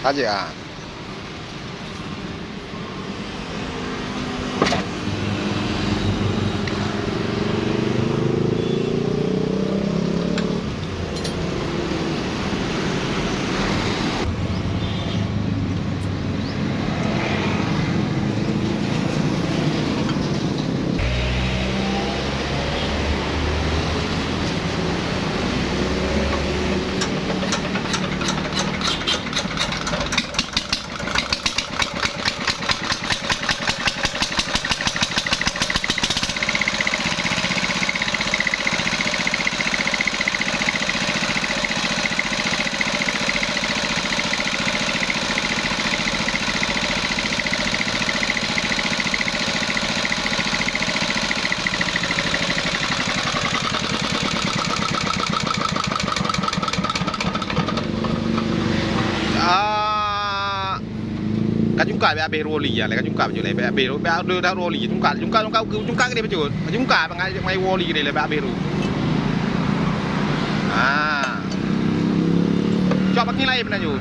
Aja. Kan jungka be abe roli ya, kan jungka je le be abe be ada dah roli jungka ke dia betul. Jungka mai roli dia le be abe ru. Ah. Coba pakai lain benar ju.